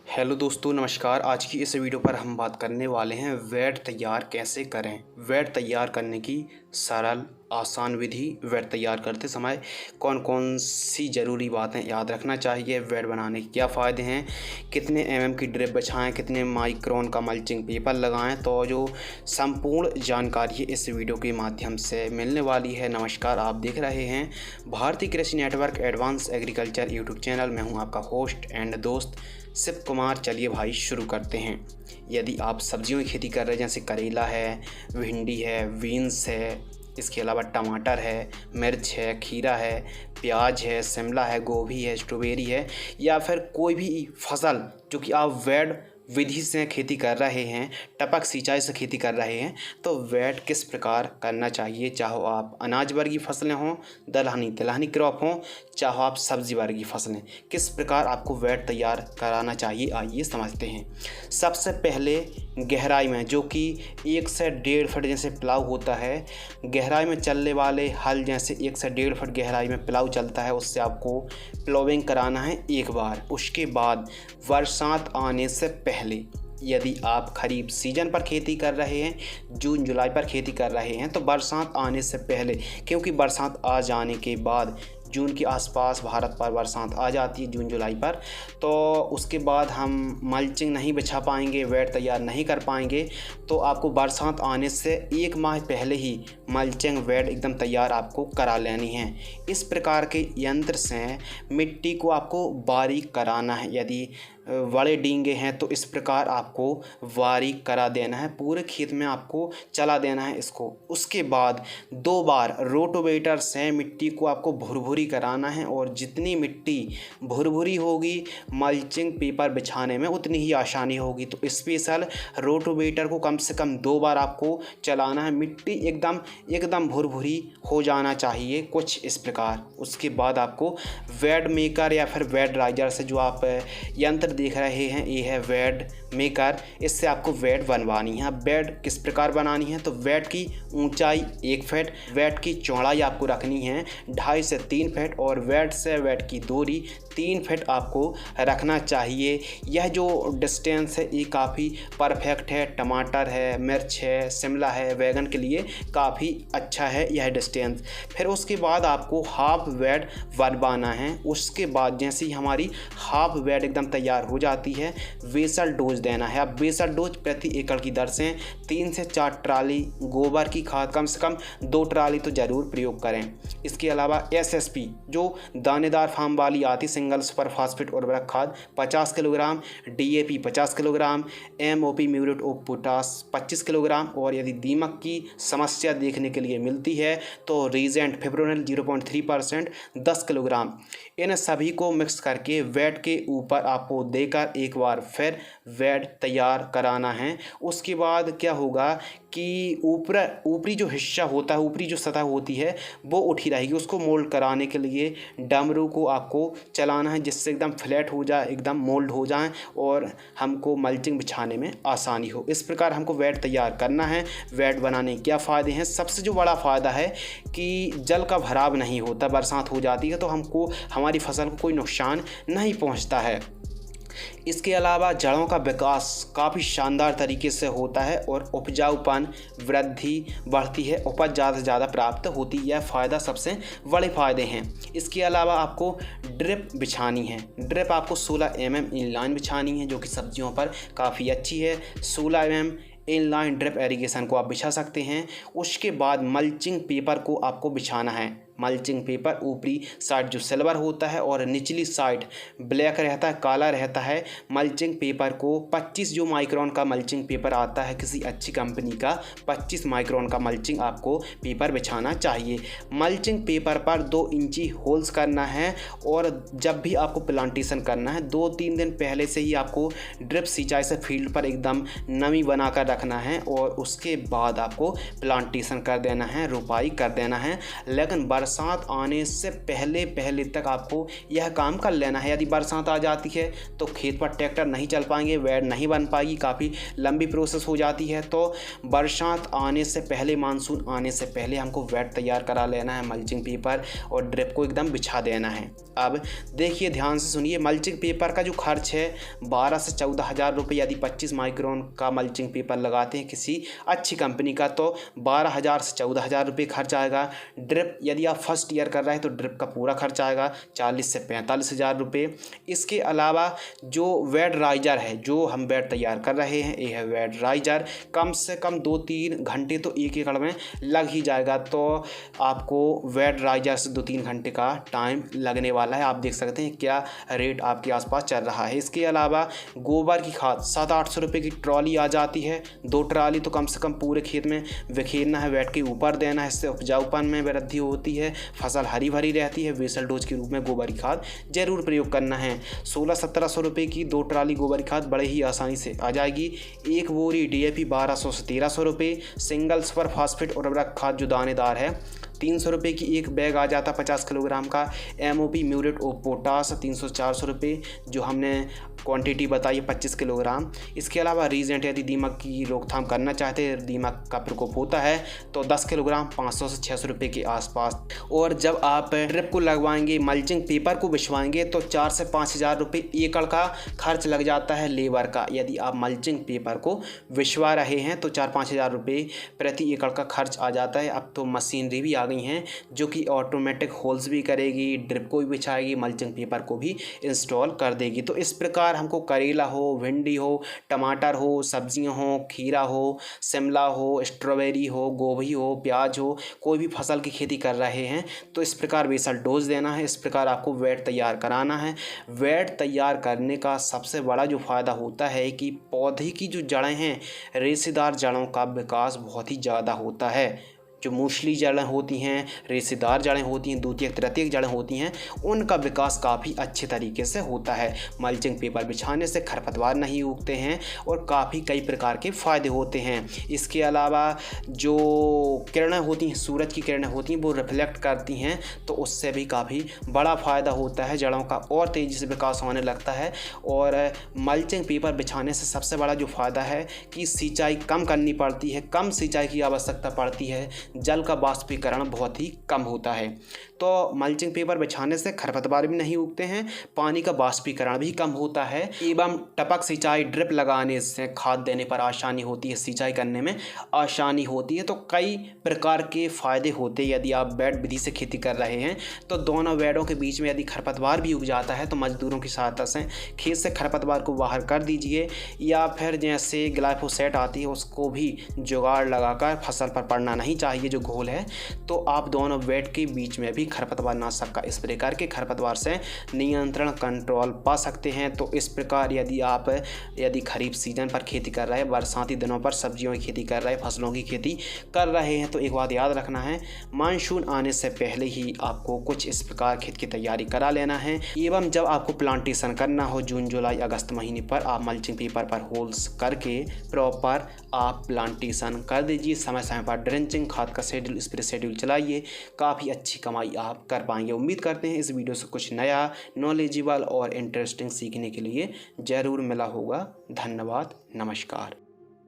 Hello दोस्तों, नमस्कार। आज की इस वीडियो पर हम बात करने वाले हैं वैट तैयार कैसे करें। वैट तैयार करने की सरल आसान विधि। वैट तैयार करते समय कौन कौन सी ज़रूरी बातें याद रखना चाहिए, वैट बनाने के क्या फ़ायदे हैं, कितने एमएम की ड्रिप बिछाएं, कितने माइक्रोन का मल्चिंग पेपर लगाएं, तो जो संपूर्ण जानकारी इस वीडियो के माध्यम से मिलने वाली है। नमस्कार, आप देख रहे हैं भारतीय कृषि network advance agriculture YouTube channel. मैं हूं आपका होस्ट एंड दोस्त शिव कुमार। चलिए भाई शुरू करते हैं। यदि आप सब्जियों की खेती कर रहे हैं, जैसे करेला है, भिंडी है, बीन्स है, इसके अलावा टमाटर है, मिर्च है, खीरा है, प्याज है, शिमला है, गोभी है, स्ट्रॉबेरी है, या फिर कोई भी फसल जो कि आप वैट विधि से खेती कर रहे हैं, टपक सिंचाई से खेती कर रहे हैं, तो वैट किस प्रकार करना चाहिए। चाहो आप अनाज वर्गीय फसलें हों, दलहनी तिलहनी क्रॉप हों, चाहो आप सब्जी वर्गीय फसलें, किस प्रकार आपको वैट तैयार कराना चाहिए, आइए समझते हैं। सबसे पहले गहराई में, जो कि 1 से 1.5 फुट जैसे प्लाव होता है, गहराई में चलने वाले हल जैसे 1 से 1.5 फुट गहराई में प्लाव चलता है, उससे आपको प्लोविंग कराना है एक बार। उसके बाद बरसात आने से पहले, यदि आप खरीफ सीजन पर खेती कर रहे हैं, जून जुलाई पर खेती कर रहे हैं, तो बरसात आने से पहले, क्योंकि बरसात आ जाने के बाद जून के आसपास भारत पर बरसात आ जाती है, जून जुलाई पर, तो उसके बाद हम मल्चिंग नहीं बिछा पाएंगे, वैट तैयार नहीं कर पाएंगे। तो आपको बरसात आने से 1 माह पहले ही मल्चिंग वैट एकदम तैयार आपको करा लेनी है। इस प्रकार के यंत्र से मिट्टी को आपको बारीक कराना है। यदि बड़े डींगे हैं तो इस प्रकार आपको बारीक करा देना है, पूरे खेत में आपको चला देना है इसको। उसके बाद 2 बार रोटोवेटर से मिट्टी को आपको भुरभुरी कराना है, और जितनी मिट्टी भुरभुरी होगी मल्चिंग पेपर बिछाने में उतनी ही आसानी होगी। तो स्पेशल रोटोवेटर को कम से कम 2 बार आपको चलाना है। मिट्टी एकदम भुरभुरी हो जाना चाहिए, कुछ इस प्रकार। उसके बाद आपको वैट मेकर या फिर वैट राइजर से, जो आप यंत्र देख रहे हैं, ये है वैट मेकर, इससे आपको वैट बनवानी है। वैट किस प्रकार बनानी है, तो वैट की ऊंचाई 1 फीट, वैट की चौड़ाई आपको रखनी है 2.5 से 3 फीट, और वैट से वैट की दूरी 3 फीट आपको रखना चाहिए। यह जो डिस्टेंस है ये काफ़ी परफेक्ट है। टमाटर है, मिर्च है, शिमला है, बैगन के लिए काफ़ी अच्छा है यह डिस्टेंस। फिर उसके बाद आपको हाफ वैट बनवाना है। उसके बाद जैसे ही हमारी हाफ वैट एकदम तैयार हो जाती है, बेसल डोज देना है। अब बेसल डोज प्रति एकड़ की दर से 3 से 4 ट्राली गोबर की खाद, कम से कम 2 ट्राली तो ज़रूर प्रयोग करें। इसके अलावा एसएसपी, जो दानेदार फार्म वाली आती, सिंगल सुपर फास्फेट उर्वरक खाद 50 kilogram, DAP 50 kilogram, MOP muriate of potash 25 kilogram, और यदि दीमक की समस्या देखने के लिए मिलती है तो रीजेंट फिप्रोनिल 0.3% 10 किलोग्राम। इन सभी को मिक्स करके वैट के ऊपर आपको देकर एक बार फिर वैट तैयार कराना है। उसके बाद क्या होगा कि ऊपरी जो हिस्सा होता है, ऊपरी जो सतह होती है, वो उठी रहेगी। उसको मोल्ड कराने के लिए डमरू को आपको चलाना है, जिससे एकदम फ्लैट हो जाए, एकदम मोल्ड हो जाए, और हमको मल्चिंग बिछाने में आसानी हो। इस प्रकार हमको वैट तैयार करना है। वैट बनाने के क्या फ़ायदे हैं? सबसे जो बड़ा फ़ायदा है कि जल का भराव नहीं होता। बरसात हो जाती है तो हमको हमारी फसल को कोई नुकसान नहीं पहुंचता है। इसके अलावा जड़ों का विकास काफ़ी शानदार तरीके से होता है, और उपजाऊपन वृद्धि बढ़ती है, उपज ज़्यादा से ज़्यादा प्राप्त होती है। यह फ़ायदा सबसे बड़े फ़ायदे हैं। इसके अलावा आपको ड्रिप बिछानी है। ड्रिप आपको 16 mm इनलाइन बिछानी है, जो कि सब्जियों पर काफ़ी अच्छी है। 16 mm इनलाइन ड्रिप एरीगेशन को आप बिछा सकते हैं। उसके बाद मल्चिंग पेपर को आपको बिछाना है। मल्चिंग पेपर ऊपरी साइड जो सिल्वर होता है और निचली साइड ब्लैक रहता है, काला रहता है। मल्चिंग पेपर को 25 जो माइक्रोन का मल्चिंग पेपर आता है किसी अच्छी कंपनी का, 25 माइक्रोन का मल्चिंग आपको पेपर बिछाना चाहिए। मल्चिंग पेपर पर 2 इंची होल्स करना है, और जब भी आपको प्लांटेशन करना है 2-3 दिन पहले से ही आपको ड्रिप सिंचाई से फील्ड पर एकदम नमी बनाकर रखना है, और उसके बाद आपको प्लांटेशन कर देना है, रोपाई कर देना है। लेकिन बरसात आने से पहले पहले तक आपको यह काम कर लेना है। यदि बरसात आ जाती है तो खेत पर ट्रैक्टर नहीं चल पाएंगे, वैड नहीं बन पाएगी, काफ़ी लंबी प्रोसेस हो जाती है। तो बरसात आने से पहले, मानसून आने से पहले हमको वैड तैयार करा लेना है, मल्चिंग पेपर और ड्रिप को एकदम बिछा देना है। अब देखिए, ध्यान से सुनिए, मल्चिंग पेपर का जो खर्च है 12 से 14 हज़ार रुपये, यदि 25 माइक्रोन का मल्चिंग पेपर लगाते हैं किसी अच्छी कंपनी का तो 12 हज़ार से 14 हज़ार रुपये खर्च आएगा। ड्रिप यदि आप फर्स्ट ईयर कर रहे हैं तो ड्रिप का पूरा खर्च आएगा 40 से 45 हज़ार रुपये। इसके अलावा जो वेड राइजर है, जो हम वेड तैयार कर रहे हैं, ये है वेड राइजर, कम से कम 2-3 घंटे तो 1 एकड़ में लग ही जाएगा। तो आपको वेड राइजर से 2-3 घंटे का टाइम लगने वाला है। आप देख सकते हैं क्या रेट आपके आसपास चल रहा है। इसके अलावा गोबर की खाद 700-800 रुपये की ट्रॉली आ जाती है। 2 ट्रॉली तो कम से कम पूरे खेत में बिखेरना है, वेड के ऊपर देना है। इससे उपजाऊपन में वृद्धि होती है, फसल हरी भरी रहती है। बेसल डोज के रूप में गोबर की खाद जरूर प्रयोग करना है। 1600-1700 रुपये की 2 ट्रॉली गोबर की खाद बड़े ही आसानी से आ जाएगी। 1 बोरी DAP 1200 से 1300 रुपये। सिंगल सुपर फास्फेट उर्वरक खाद जो दानेदार है 300 रुपये की एक बैग आ जाता 50 किलोग्राम का। MOP म्यूरेट ऑफ पोटास 300-400 रुपये, जो हमने क्वांटिटी बताई है 25 किलोग्राम। इसके अलावा रीजेंट, यदि दीमक की रोकथाम करना चाहते हैं, दीमक का प्रकोप होता है तो 10 किलोग्राम 500 से 600 रुपये के आसपास। और जब आप ड्रिप को लगवाएंगे, मल्चिंग पेपर को बिछवाएंगे तो 4 से 5 हज़ार रुपये एकड़ का खर्च लग जाता है लेबर का। यदि आप मल्चिंग पेपर को बिछवा रहे हैं तो 4-5 हज़ार रुपये प्रति एकड़ का खर्च आ जाता है। अब तो मशीनरी भी आ गई हैं जो कि ऑटोमेटिक होल्स भी करेगी, ड्रिप को भी बिछाएगी, मल्चिंग पेपर को भी इंस्टॉल कर देगी। तो इस प्रकार हमको करेला हो, भिंडी हो, टमाटर हो, सब्जियां हो, खीरा हो, शिमला हो, स्ट्रॉबेरी हो, गोभी हो, प्याज हो, कोई भी फसल की खेती कर रहे हैं तो इस प्रकार बेसल डोज देना है। इस प्रकार आपको वेड तैयार कराना है। वेड तैयार करने का सबसे बड़ा जो फ़ायदा होता है कि पौधे की जो जड़ें हैं, रेशेदार जड़ों का विकास बहुत ही ज़्यादा होता है। जो मूसली जड़ें होती हैं, रेशेदार जड़ें होती हैं, द्वितीयक तृतीयक जड़ें होती हैं, उनका विकास काफ़ी अच्छे तरीके से होता है। मल्चिंग पेपर बिछाने से खरपतवार नहीं उगते हैं और काफ़ी कई प्रकार के फ़ायदे होते हैं। इसके अलावा जो किरणें होती हैं, सूरज की किरणें होती हैं, वो रिफ्लेक्ट करती हैं तो उससे भी काफ़ी बड़ा फ़ायदा होता है, जड़ों का और तेज़ी से विकास होने लगता है। और मल्चिंग पेपर बिछाने से सबसे बड़ा जो फ़ायदा है कि सिंचाई कम करनी पड़ती है, कम सिंचाई की आवश्यकता पड़ती है, जल का वाष्पीकरण बहुत ही कम होता है। तो मल्चिंग पेपर बिछाने से खरपतवार भी नहीं उगते हैं, पानी का वाष्पीकरण भी कम होता है एवं टपक सिंचाई, ड्रिप लगाने से खाद देने पर आसानी होती है, सिंचाई करने में आसानी होती है। तो कई प्रकार के फ़ायदे होते हैं। यदि आप वेड विधि से खेती कर रहे हैं तो दोनों वेडों के बीच में यदि खरपतवार भी उग जाता है तो मजदूरों की सहायता से खेत से खरपतवार को बाहर कर दीजिए, या फिर जैसे ग्लाइफोसेट आती है उसको भी जुगाड़ लगाकर, फसल पर पड़ना नहीं चाहिए जो घोल है, तो आप दोनों वेड के बीच में भी खरपतवार नाशक का स्प्रे करके खरपतवार से नियंत्रण कंट्रोल पा सकते हैं। तो इस प्रकार यदि खरीफ सीजन पर खेती कर रहे हैं, बरसाती दिनों पर सब्जियों की खेती कर रहे हैं, फसलों की खेती कर रहे हैं, तो एक बात याद रखना है, मानसून आने से पहले ही आपको कुछ इस प्रकार खेत की तैयारी करा लेना है। एवं जब आपको प्लांटेशन करना हो जून जुलाई अगस्त महीने पर, आप मल्चिंग पेपर पर होल्स करके प्रॉपर आप प्लांटेशन कर दीजिए। समय समय पर ड्रेंचिंग, खाद का शेड्यूल, स्प्रे शेड्यूल चलाइए, काफ़ी अच्छी कमाई आप कर पाएंगे। उम्मीद करते हैं इस वीडियो से कुछ नया, नॉलेजेबल और इंटरेस्टिंग सीखने के लिए ज़रूर मिला होगा। धन्यवाद, नमस्कार।